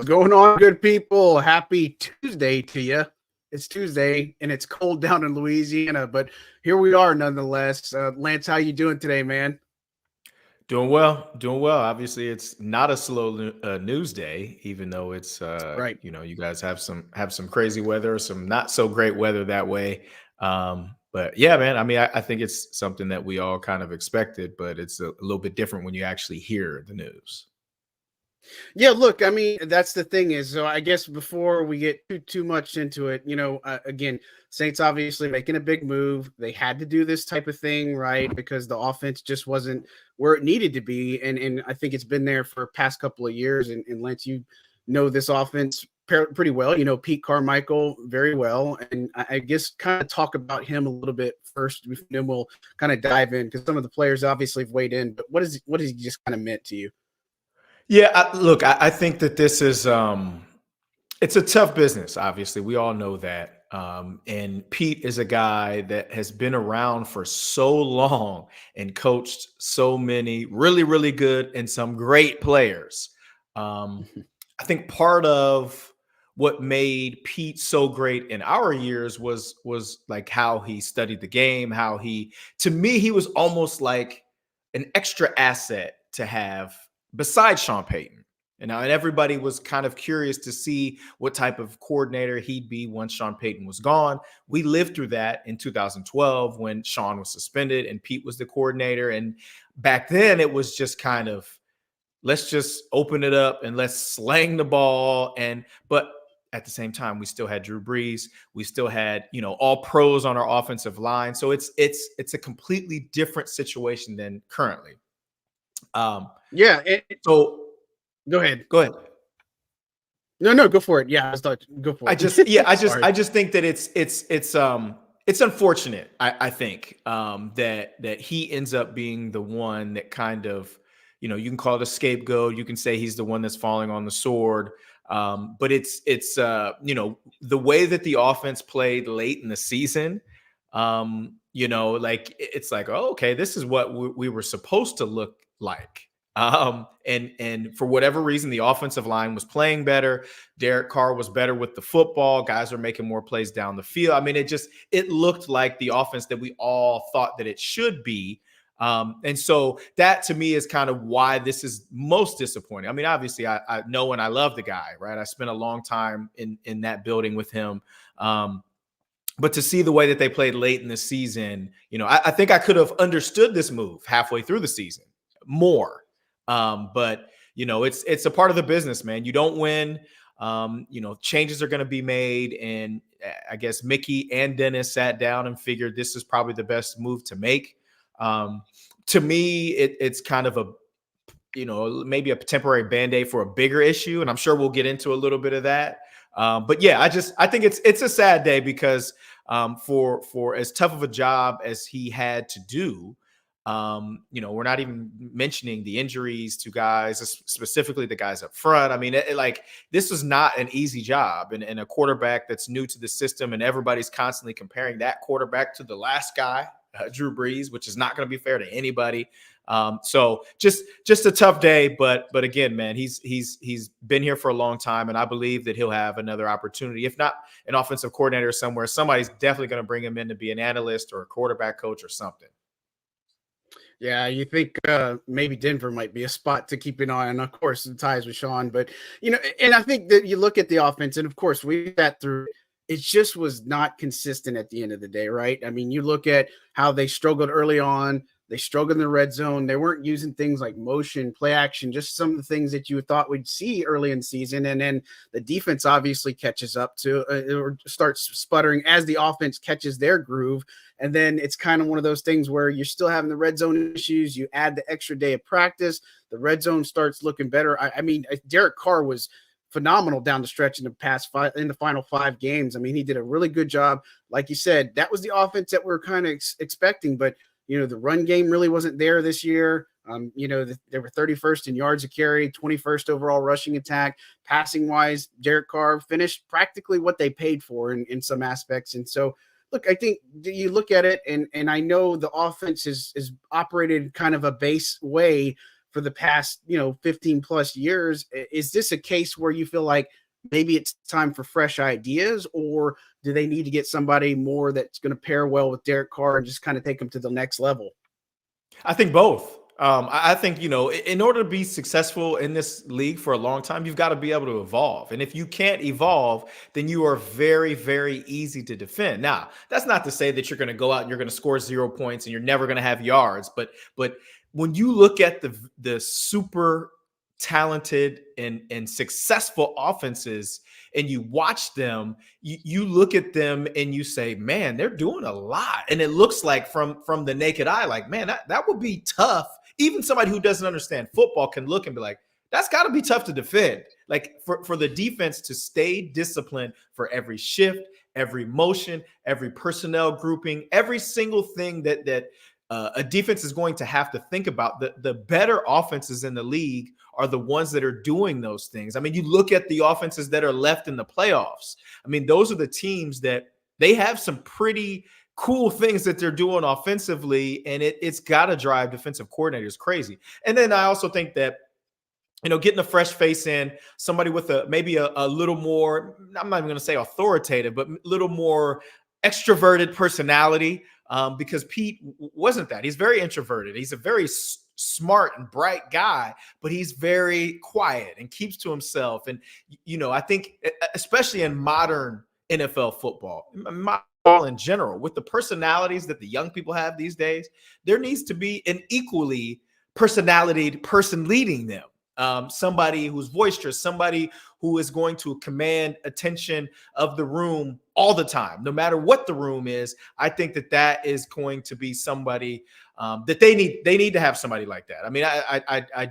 What's going on, good people? Happy Tuesday to you. It's Tuesday and it's cold down in Louisiana, but here we are nonetheless. Lance, how you doing today, man? Doing well, doing well. Obviously, it's not a slow news day, even though it's Right. you guys have some crazy weather, some not so great weather that way. But yeah, man. I mean, I think it's something that we all kind of expected, but it's a little bit different when you actually hear the news. Yeah, look, I mean, that's the thing is, so I guess before we get too much into it, again, Saints obviously making a big move. They had to do this type of thing, right? Because the offense just wasn't where it needed to be, and I think it's been there for past couple of years. And Lance, you know this offense pretty well. You know Pete Carmichael very well, and I guess kind of talk about him a little bit first, and then we'll kind of dive in because some of the players obviously have weighed in. But what has he just kind of meant to you? Yeah, look, I think that this is it's a tough business. Obviously, we all know that. And Pete is a guy that has been around for so long and coached so many really, really good and some great players. Um, I think part of what made Pete so great in our years was like how he studied the game, how he to me he was almost like an extra asset to have besides Sean Payton. And everybody was kind of curious to see what type of coordinator he'd be once Sean Payton was gone. We lived through that in 2012 when Sean was suspended and Pete was the coordinator. And back then it was just kind of, let's just open it up and let's slang the ball. But at the same time, we still had Drew Brees. We still had, all pros on our offensive line. So it's a completely different situation than currently. Yeah. So Go ahead. go ahead. No, go for it. Yeah, I was thought go for I just it. yeah, I just Sorry. I just think that it's unfortunate. I think that he ends up being the one that kind of, you can call it a scapegoat. You can say he's the one that's falling on the sword. But it's the way that the offense played late in the season. Like it's like, oh, okay, this is what we were supposed to look like. And for whatever reason, the offensive line was playing better. Derek Carr was better with the football. Guys are making more plays down the field. I mean, it looked like the offense that we all thought that it should be. And so that to me is kind of why this is most disappointing. I mean, obviously I know and I love the guy, right? I spent a long time in that building with him. But to see the way that they played late in the season, I think I could have understood this move halfway through the season more. But it's a part of the business, man. You don't win. Changes are going to be made. And I guess Mickey and Dennis sat down and figured this is probably the best move to make. To me, it's kind of maybe a temporary Band-Aid for a bigger issue. And I'm sure we'll get into a little bit of that. But yeah, I think it's a sad day because for as tough of a job as he had to do, we're not even mentioning the injuries to guys, specifically the guys up front. I mean, this was not an easy job, and a quarterback that's new to the system, and everybody's constantly comparing that quarterback to the last guy, Drew Brees, which is not going to be fair to anybody. So just a tough day, but again, man, he's been here for a long time, and I believe that he'll have another opportunity. If not an offensive coordinator somewhere, somebody's definitely going to bring him in to be an analyst or a quarterback coach or something. Yeah, you think maybe Denver might be a spot to keep an eye on. Of course, the ties with Sean, but and I think that you look at the offense, and of course, we sat through. It just was not consistent at the end of the day, right? I mean, you look at how they struggled early on. They struggled in the red zone. They weren't using things like motion, play action, just some of the things that you thought we'd see early in the season. And then the defense obviously catches up to or starts sputtering as the offense catches their groove. And then it's kind of one of those things where you're still having the red zone issues. You add the extra day of practice. The red zone starts looking better. I mean, Derek Carr was phenomenal down the stretch in the final 5 games. I mean, he did a really good job. Like you said, that was the offense that we're kind of expecting, but the run game really wasn't there this year. They were 31st in yards a carry, 21st overall rushing attack. Passing wise, Derek Carr finished practically what they paid for in some aspects. And so, look, I think you look at it, and I know the offense is operated kind of a base way for the past, 15 plus years. Is this a case where you feel like maybe it's time for fresh ideas, or do they need to get somebody more that's going to pair well with Derek Carr and just kind of take him to the next level? I think both. I think, in order to be successful in this league for a long time, you've got to be able to evolve. And if you can't evolve, then you are very, very easy to defend. Now, that's not to say that you're going to go out and you're going to score 0 points and you're never going to have yards. But when you look at the super talented and successful offenses and you watch them, you look at them and you say, man, they're doing a lot. And it looks like from the naked eye, like, man, that would be tough. Even somebody who doesn't understand football can look and be like, that's got to be tough to defend. Like for the defense to stay disciplined for every shift, every motion, every personnel grouping, every single thing that a defense is going to have to think about. The better offenses in the league are the ones that are doing those things. I mean, you look at the offenses that are left in the playoffs. I mean, those are the teams that they have some pretty cool things that they're doing offensively, and it's got to drive defensive coordinators crazy. And then I also think that, getting a fresh face in, somebody with maybe a little more, I'm not even going to say authoritative, but a little more extroverted personality, because Pete wasn't that. He's very introverted. He's a very smart and bright guy, but he's very quiet and keeps to himself. And, I think especially in modern NFL football in general, with the personalities that the young people have these days, there needs to be an equally personality person leading them. Somebody who's boisterous, somebody who is going to command attention of the room all the time, no matter what the room is. I think that is going to be somebody that they need to have somebody like that. I mean, I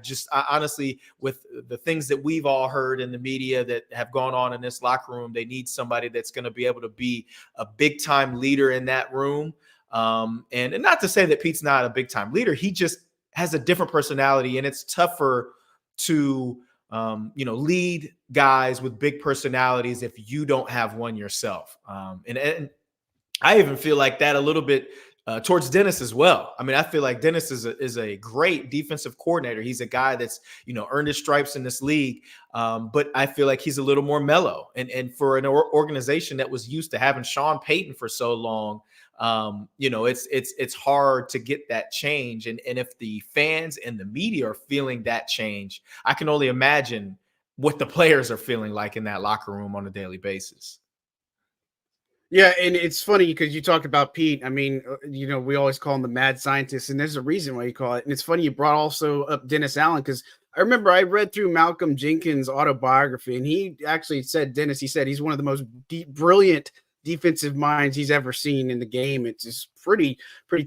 honestly, with the things that we've all heard in the media that have gone on in this locker room, they need somebody that's going to be able to be a big time leader in that room. And not to say that Pete's not a big time leader, he just has a different personality, and it's tougher to lead guys with big personalities if you don't have one yourself. And I even feel like that a little bit towards Dennis as well. I mean, I feel like Dennis is a great defensive coordinator. He's a guy that's, earned his stripes in this league. But I feel like he's a little more mellow. And for an organization that was used to having Sean Payton for so long, it's hard to get that change. And if the fans and the media are feeling that change, I can only imagine what the players are feeling like in that locker room on a daily basis. Yeah, and it's funny because you talk about Pete. I mean, we always call him the mad scientist, and there's a reason why you call it. And it's funny you brought also up Dennis Allen, because I remember I read through Malcolm Jenkins' autobiography, and he actually said he said he's one of the most brilliant defensive minds he's ever seen in the game. It's just pretty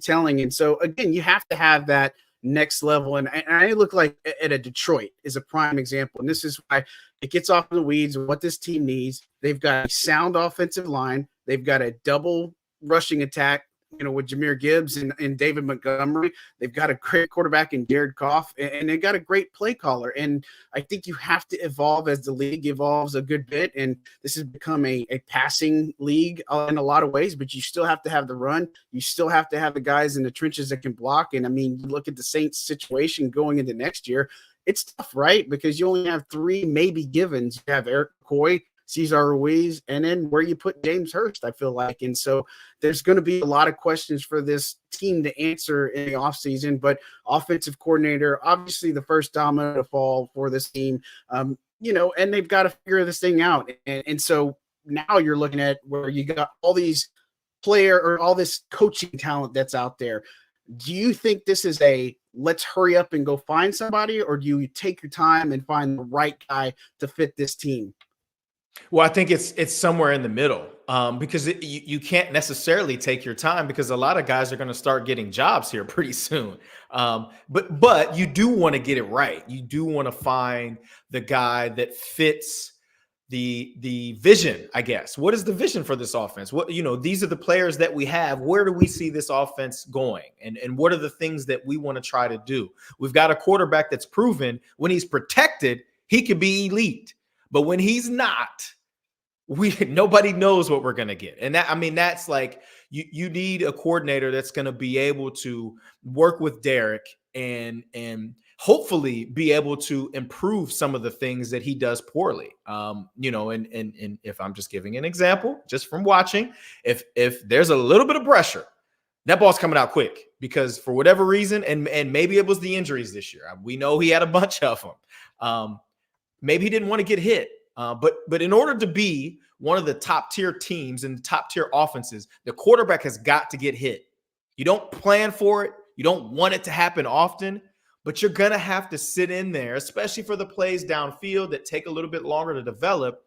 telling. And so again, you have to have that next level. And I look like at a Detroit is a prime example. And this is why it gets off in the weeds of what this team needs. They've got a sound offensive line. They've got a double rushing attack, with Jahmyr Gibbs and David Montgomery. They've got a great quarterback in Jared Goff, and they've got a great play caller. And I think you have to evolve as the league evolves a good bit. And this has become a passing league in a lot of ways, but you still have to have the run. You still have to have the guys in the trenches that can block. And I mean, you look at the Saints situation going into next year, it's tough, right? Because you only have 3 maybe givens. You have Eric McCoy, Cesar Ruiz, and then where you put James Hurst, I feel like. And so there's going to be a lot of questions for this team to answer in the offseason. But offensive coordinator, obviously the first domino to fall for this team, and they've got to figure this thing out. And so now you're looking at where you got all these all this coaching talent that's out there. Do you think this is let's hurry up and go find somebody, or do you take your time and find the right guy to fit this team? Well, I think it's somewhere in the middle, because you can't necessarily take your time, because a lot of guys are going to start getting jobs here pretty soon. But you do want to get it right. You do want to find the guy that fits the vision, I guess. What is the vision for this offense? What, these are the players that we have. Where do we see this offense going? And what are the things that we want to try to do? We've got a quarterback that's proven when he's protected, he could be elite. But when he's not, nobody knows what we're going to get. And that's like, you need a coordinator that's going to be able to work with Derek and hopefully be able to improve some of the things that he does poorly. And if I'm just giving an example, just from watching, if there's a little bit of pressure, that ball's coming out quick because for whatever reason, and maybe it was the injuries this year. We know he had a bunch of them. Maybe he didn't want to get hit. But in order to be one of the top tier teams and top tier offenses, the quarterback has got to get hit. You don't plan for it. You don't want it to happen often, but you're going to have to sit in there, especially for the plays downfield that take a little bit longer to develop.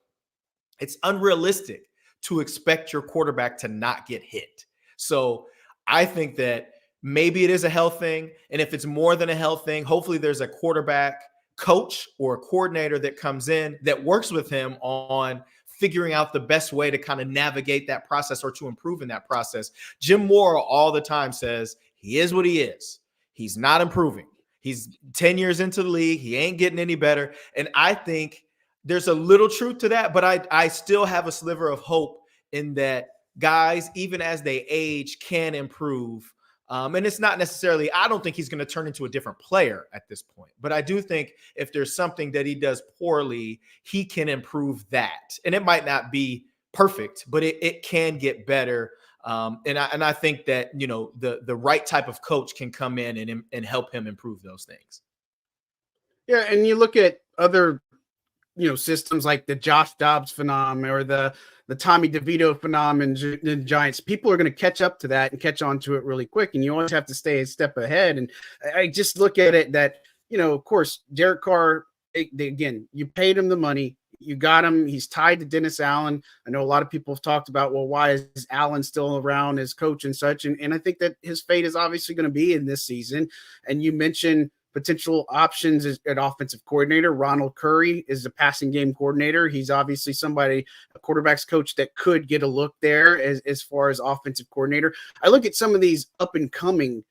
It's unrealistic to expect your quarterback to not get hit. So I think that maybe it is a health thing. And if it's more than a health thing, hopefully there's a quarterback coach or a coordinator that comes in that works with him on figuring out the best way to kind of navigate that process or to improve in that process. Jim Moore all the time says he is what he is. He's not improving. He's 10 years into the league. He ain't getting any better. And I think there's a little truth to that, but I still have a sliver of hope in that guys, even as they age, can improve. And it's not necessarily, I don't think he's going to turn into a different player at this point. But I do think if there's something that he does poorly, he can improve that. And it might not be perfect, but it can get better. And I think that, the right type of coach can come in and help him improve those things. Yeah, and you look at other, systems like the Josh Dobbs phenomenon or the Tommy DeVito phenomenon in Giants. People are going to catch up to that and catch on to it really quick, and you always have to stay a step ahead. And I just look at it that, of course, Derek Carr, again, you paid him the money. You got him. He's tied to Dennis Allen. I know a lot of people have talked about, well, why is Allen still around as coach and such? And I think that his fate is obviously going to be in this season. And you mentioned potential options at offensive coordinator. Ronald Curry is the passing game coordinator. He's obviously somebody, a quarterback's coach that could get a look there as far as offensive coordinator. I look at some of these up and coming,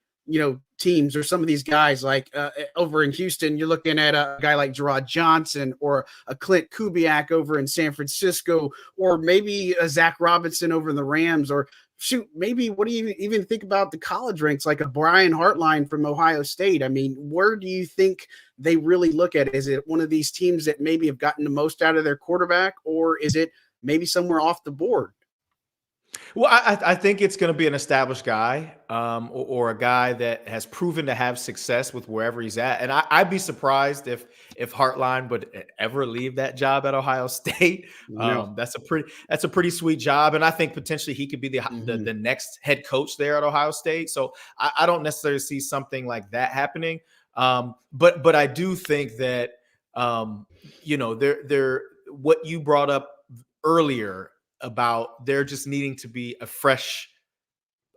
teams or some of these guys like over in Houston, you're looking at a guy like Gerard Johnson or a Clint Kubiak over in San Francisco, or maybe a Zach Robinson over in the Rams, or shoot, maybe what do you even think about the college ranks like a Brian Hartline from Ohio State? I mean, where do you think they really look at it? Is it one of these teams that maybe have gotten the most out of their quarterback, or is it maybe somewhere off the board? Well, I think it's going to be an established guy or a guy that has proven to have success with wherever he's at. And I'd be surprised if Hartline would ever leave that job at Ohio State. No. That's a pretty sweet job. And I think potentially he could be the next head coach there at Ohio State. So I don't necessarily see something like that happening. But I do think that, what you brought up earlier about there just needing to be a fresh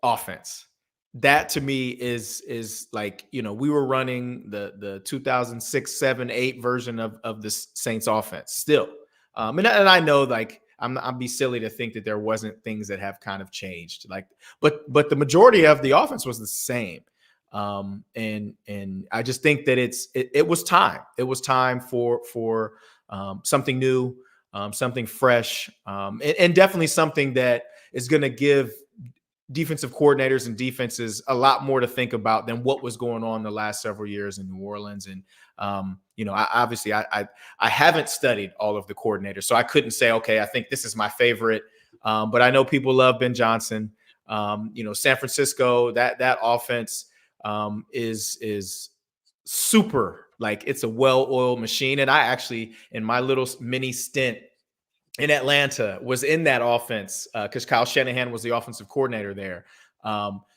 offense. That to me is like, we were running the 2006, 7, 8 version of the Saints offense still. And I know like I'd be silly to think that there wasn't things that have kind of changed, like, but the majority of the offense was the same. And I just think that it was time. It was time for something new, something fresh, and definitely something that is going to give defensive coordinators and defenses a lot more to think about than what was going on the last several years in New Orleans. And, I haven't studied all of the coordinators, so I couldn't say, okay, I think this is my favorite. But I know people love Ben Johnson. San Francisco, that offense is super. Like, it's a well-oiled machine. And I actually, in my little mini stint in Atlanta, was in that offense because Kyle Shanahan was the offensive coordinator there.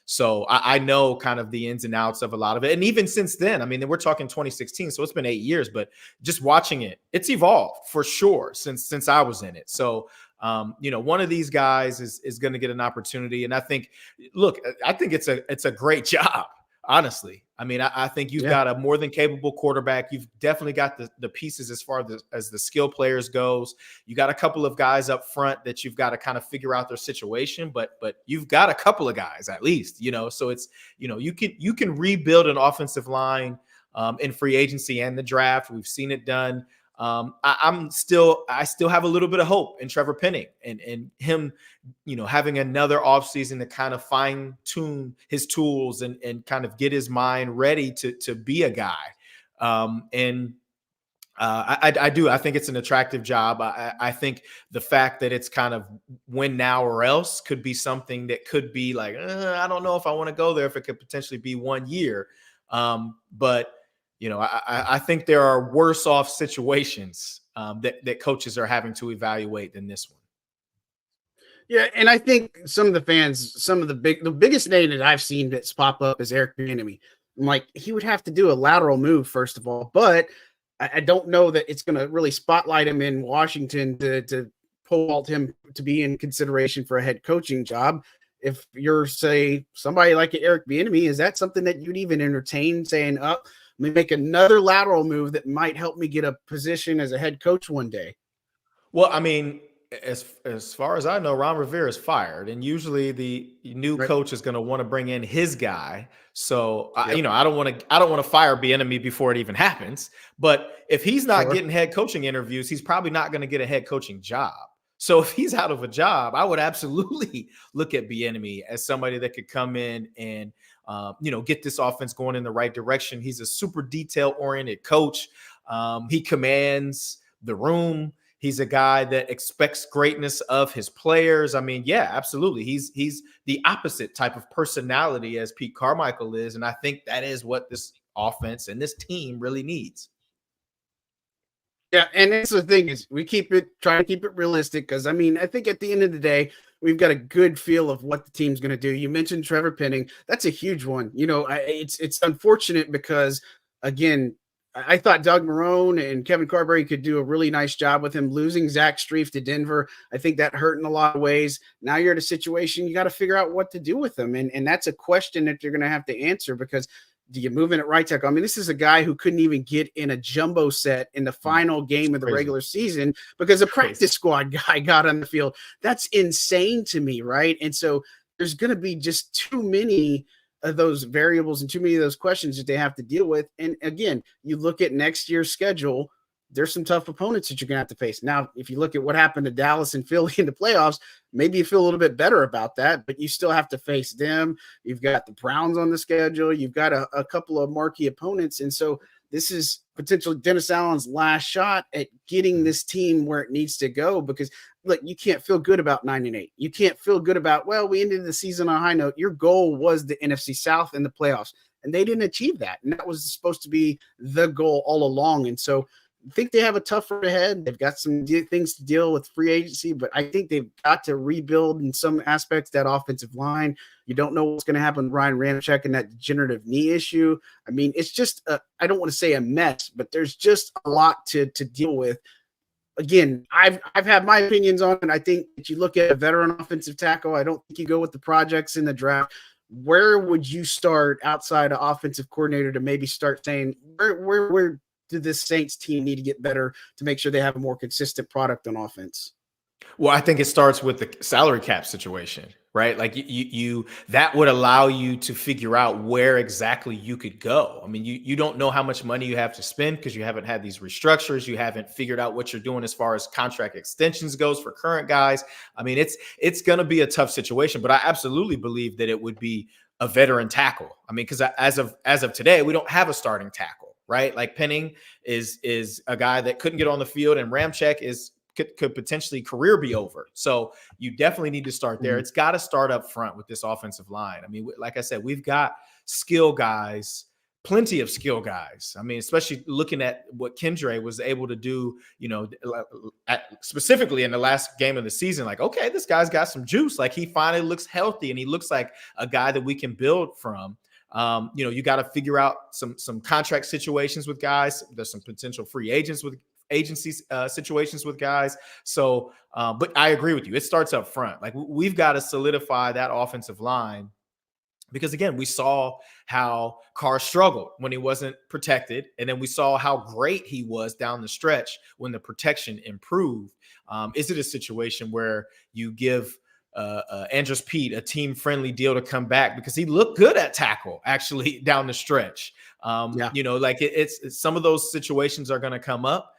So I know kind of the ins and outs of a lot of it. And even since then, I mean, we're talking 2016, so it's been 8 years, but just watching it, it's evolved for sure since I was in it. So, one of these guys is going to get an opportunity. And I think it's a great job. Honestly, I mean, I think you've got a more than capable quarterback. You've definitely got the pieces as far as the skill players goes. You got a couple of guys up front that you've got to kind of figure out their situation, but you've got a couple of guys at least, so it's, you can rebuild an offensive line in free agency and the draft. We've seen it done. I still have a little bit of hope in Trevor Penning and him, having another offseason to kind of fine tune his tools and kind of get his mind ready to be a guy. And I do. I think it's an attractive job. I think the fact that it's kind of win now or else could be something that could be like, I don't know if I want to go there, if it could potentially be 1 year. But, I think there are worse off situations that coaches are having to evaluate than this one. Yeah, and I think some of the fans, the biggest name that I've seen that's pop up is Eric Bieniemy. I'm like, he would have to do a lateral move first of all, but I don't know that it's going to really spotlight him in Washington to pull vault him to be in consideration for a head coaching job. If you're, say, somebody like Eric Bieniemy, is that something that you'd even entertain saying, let me make another lateral move that might help me get a position as a head coach one day? Well, I mean, as far as I know, Ron Rivera is fired, and usually the new Right. coach is going to want to bring in his guy. So, Yep. I don't want to fire Bieniemy before it even happens. But if he's not Sure. getting head coaching interviews, he's probably not going to get a head coaching job. So, if he's out of a job, I would absolutely look at Bieniemy as somebody that could come in and get this offense going in the right direction. He's a super detail oriented coach. He commands the room. He's a guy that expects greatness of his players. I mean, yeah, absolutely. He's the opposite type of personality as Pete Carmichael is. And I think that is what this offense and this team really needs. Yeah, and that's the thing is we try to keep it realistic because I mean I think at the end of the day we've got a good feel of what the team's going to do. You mentioned Trevor Penning, that's a huge one. It's unfortunate because again I thought Doug Marrone and Kevin Carberry could do a really nice job with him. Losing Zach Strief to Denver, I think that hurt in a lot of ways. Now you're in a situation you got to figure out what to do with them, and that's a question that you're going to have to answer because do you move in at right tackle? I mean, this is a guy who couldn't even get in a jumbo set in the final game of the regular season because a practice squad guy got on the field. That's insane to me, right? And so there's going to be just too many of those variables and too many of those questions that they have to deal with. And again, you look at next year's schedule, there's some tough opponents that you're going to have to face. Now, if you look at what happened to Dallas and Philly in the playoffs, maybe you feel a little bit better about that, but you still have to face them. You've got the Browns on the schedule. You've got a couple of marquee opponents. And so this is potentially Dennis Allen's last shot at getting this team where it needs to go because look, you can't feel good about 9-8. You can't feel good about, well, we ended the season on a high note. Your goal was the NFC South and the playoffs, and they didn't achieve that. And that was supposed to be the goal all along. And so I think they have a tough road ahead. They've got some things to deal with free agency, but I think they've got to rebuild in some aspects that offensive line. You don't know what's going to happen with Ryan Ramczyk and that degenerative knee issue. I mean, it's just, I don't want to say a mess, but there's just a lot to deal with. Again, I've had my opinions on it. I think that you look at a veteran offensive tackle, I don't think you go with the projects in the draft. Where would you start outside of offensive coordinator to maybe start saying, where do this Saints team need to get better to make sure they have a more consistent product on offense? Well, I think it starts with the salary cap situation, right? Like you that would allow you to figure out where exactly you could go. I mean, you don't know how much money you have to spend because you haven't had these restructures. You haven't figured out what you're doing as far as contract extensions goes for current guys. I mean, it's going to be a tough situation, but I absolutely believe that it would be a veteran tackle. I mean, because as of today, we don't have a starting tackle, right? Like Penning is a guy that couldn't get on the field, and Ramczyk could potentially career be over. So you definitely need to start there. It's got to start up front with this offensive line. I mean, like I said, we've got skill guys, plenty of skill guys. I mean, especially looking at what Kendre was able to do, specifically in the last game of the season, like, okay, this guy's got some juice. Like he finally looks healthy and he looks like a guy that we can build from. You got to figure out some contract situations with guys. There's some potential free agents with agencies situations with guys. So, but I agree with you. It starts up front. Like we've got to solidify that offensive line because again, we saw how Carr struggled when he wasn't protected. And then we saw how great he was down the stretch when the protection improved. Is it a situation where you give Andres Pete a team-friendly deal to come back because he looked good at tackle actually down the stretch? It's some of those situations are going to come up.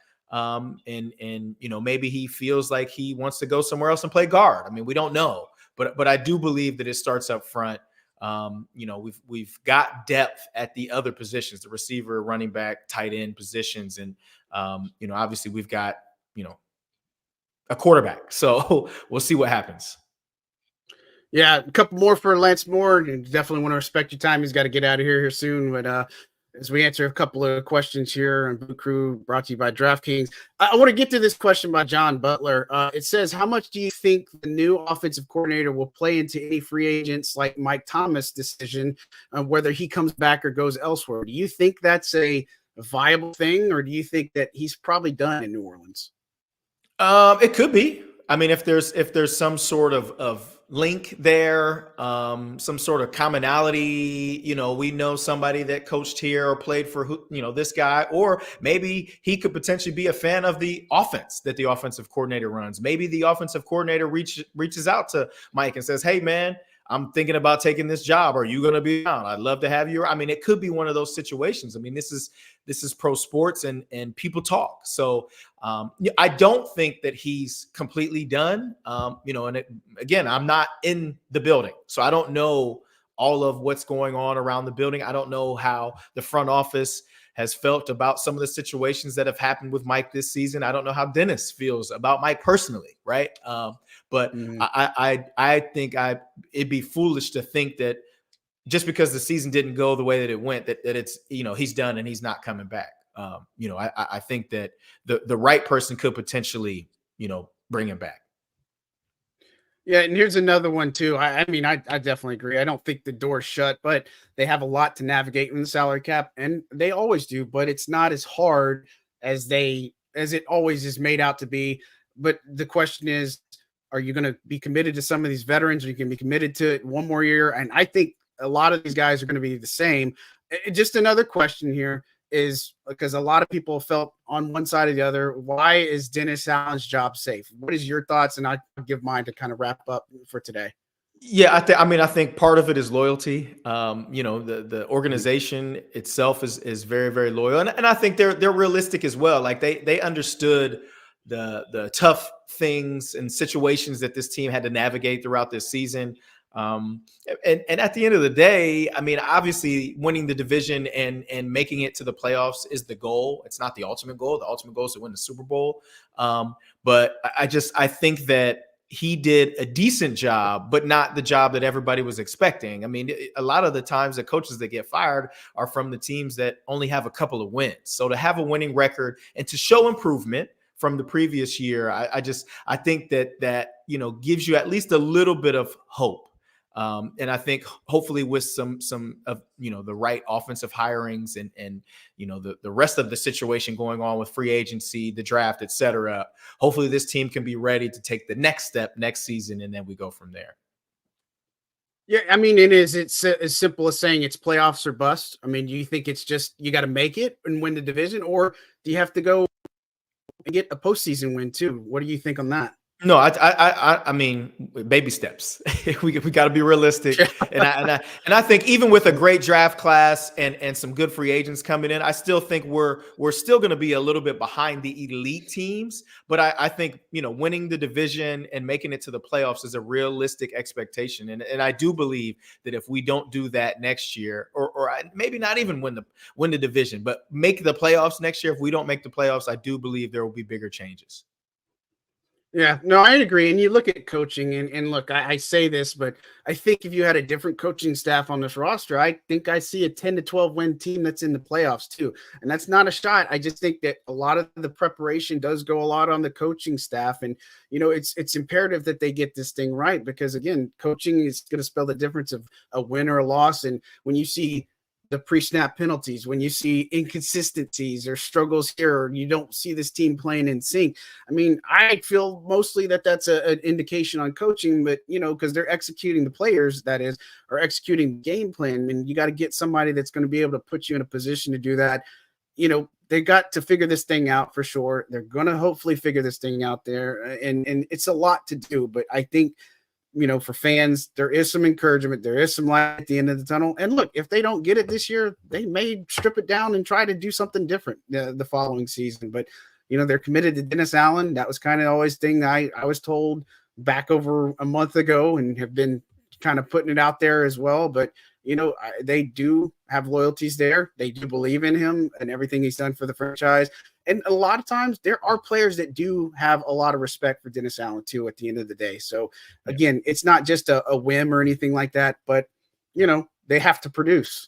Maybe he feels like he wants to go somewhere else and play guard. I mean, we don't know, but I do believe that it starts up front We've got depth at the other positions, the receiver, running back, tight end positions. And, obviously we've got, a quarterback. So we'll see what happens. Yeah, a couple more for Lance Moore. And definitely want to respect your time. He's got to get out of here soon. But as we answer a couple of questions here on Boot Crew, brought to you by DraftKings, I want to get to this question by John Butler. It says, how much do you think the new offensive coordinator will play into any free agents like Mike Thomas' decision on whether he comes back or goes elsewhere? Do you think that's a viable thing, or do you think that he's probably done in New Orleans? It could be. I mean, if there's some sort of link there, some sort of commonality, we know somebody that coached here or played for this guy, or maybe he could potentially be a fan of the offense that the offensive coordinator runs. Maybe the offensive coordinator reaches out to Mike and says, "Hey, man, I'm thinking about taking this job. Are you going to be around? I'd love to have you." I mean, it could be one of those situations. I mean, this is pro sports and people talk. So I don't think that he's completely done. Again, I'm not in the building, so I don't know all of what's going on around the building. I don't know how the front office has felt about some of the situations that have happened with Mike this season. I don't know how Dennis feels about Mike personally, right? But I think it'd be foolish to think that just because the season didn't go the way that it went, that it's, he's done and he's not coming back. I think that the right person could potentially, bring him back. Yeah, and here's another one too. I mean, I definitely agree. I don't think the door's shut, but they have a lot to navigate in the salary cap, and they always do. But it's not as hard as it always is made out to be. But the question is, are you going to be committed to some of these veterans, or you can be committed to it one more year? And I think a lot of these guys are going to be the same. Just another question here is, because a lot of people felt on one side or the other, why is Dennis Allen's job safe? What is your thoughts? And I'll give mine to kind of wrap up for today. Yeah, I think part of it is loyalty. The organization itself is very, very loyal. And I think they're realistic as well. Like they understood the tough things and situations that this team had to navigate throughout this season. And at the end of the day, I mean, obviously winning the division and making it to the playoffs is the goal. It's not the ultimate goal. The ultimate goal is to win the Super Bowl. But I think that he did a decent job, but not the job that everybody was expecting. I mean, a lot of the times the coaches that get fired are from the teams that only have a couple of wins. So to have a winning record and to show improvement from the previous year, I think that gives you at least a little bit of hope. And I think hopefully with some of the right offensive hirings and the rest of the situation going on with free agency, the draft, et cetera, hopefully this team can be ready to take the next step next season, and then we go from there. Yeah, I mean, it's as simple as saying it's playoffs or bust. I mean, do you think it's just you got to make it and win the division, or do you have to go and get a postseason win too? What do you think on that? No, I mean, baby steps. we got to be realistic, and I think even with a great draft class and some good free agents coming in, I still think we're still going to be a little bit behind the elite teams. But I think winning the division and making it to the playoffs is a realistic expectation, and I do believe that if we don't do that next year, or maybe not even win the division, but make the playoffs next year, if we don't make the playoffs, I do believe there will be bigger changes. Yeah, no, I agree. And you look at coaching, and look, I say this, but I think if you had a different coaching staff on this roster, I think I see a 10 to 12 win team that's in the playoffs too. And that's not a shot. I just think that a lot of the preparation does go a lot on the coaching staff. And, it's imperative that they get this thing right, because again, coaching is going to spell the difference of a win or a loss. And when you see the pre-snap penalties, when you see inconsistencies or struggles here, or you don't see this team playing in sync, I mean, I feel mostly that's an indication on coaching, but because they're executing the players, that is, or executing the game plan, and you got to get somebody that's going to be able to put you in a position to do that. They got to figure this thing out for sure. They're going to hopefully figure this thing out there, and it's a lot to do, but I think for fans, there is some encouragement. There is some light at the end of the tunnel. And look, if they don't get it this year, they may strip it down and try to do something different the following season. But, they're committed to Dennis Allen. That was kind of always thing I was told back over a month ago, and have been kind of putting it out there as well. But, they do have loyalties there. They do believe in him and everything he's done for the franchise. And a lot of times there are players that do have a lot of respect for Dennis Allen too at the end of the day. So again, it's not just a whim or anything like that, but they have to produce.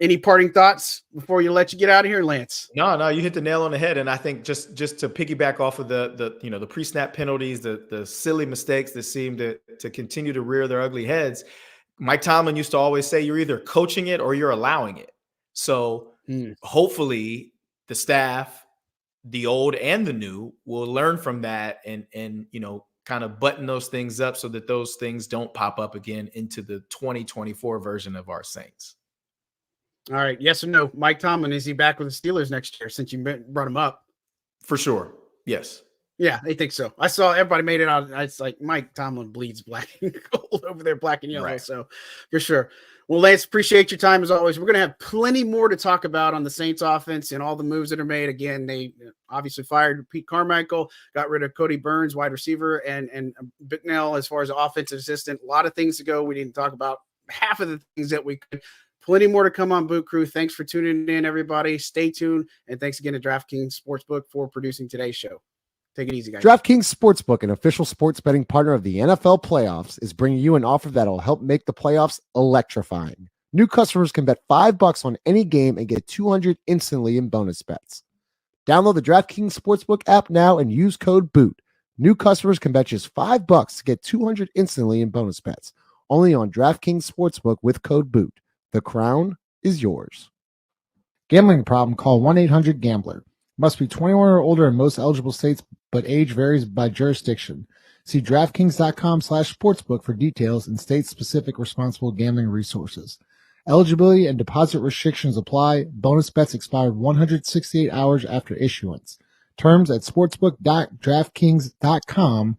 Any parting thoughts before you get out of here, Lance? No, you hit the nail on the head. And I think just to piggyback off of the pre-snap penalties, the silly mistakes that seem to continue to rear their ugly heads. Mike Tomlin used to always say, you're either coaching it or you're allowing it. So hopefully the staff, the old and the new, will learn from that and kind of button those things up so that those things don't pop up again into the 2024 version of our Saints. All right. Yes or no? Mike Tomlin, is he back with the Steelers next year since you brought him up? For sure. Yes. Yeah, I think so. I saw everybody made it out. It's like Mike Tomlin bleeds black and gold over there, black and yellow. Right. So for sure. Well, Lance, appreciate your time as always. We're going to have plenty more to talk about on the Saints offense and all the moves that are made. Again, they obviously fired Pete Carmichael, got rid of Cody Burns, wide receiver, and Bicknell as far as offensive assistant. A lot of things to go. We didn't talk about half of the things that we could. Plenty more to come on Boot Crew. Thanks for tuning in, everybody. Stay tuned. And thanks again to DraftKings Sportsbook for producing today's show. Take it easy, guys. DraftKings Sportsbook, an official sports betting partner of the NFL playoffs, is bringing you an offer that'll help make the playoffs electrifying. New customers can bet $5 on any game and get $200 instantly in bonus bets. Download the DraftKings Sportsbook app now and use code BOOT. New customers can bet just $5 to get $200 instantly in bonus bets. Only on DraftKings Sportsbook with code BOOT. The crown is yours. Gambling problem? Call 1-800-GAMBLER. Must be 21 or older in most eligible states, but age varies by jurisdiction. See DraftKings.com/sportsbook for details and state-specific responsible gambling resources. Eligibility and deposit restrictions apply. Bonus bets expired 168 hours after issuance. Terms at sportsbook.draftkings.com/.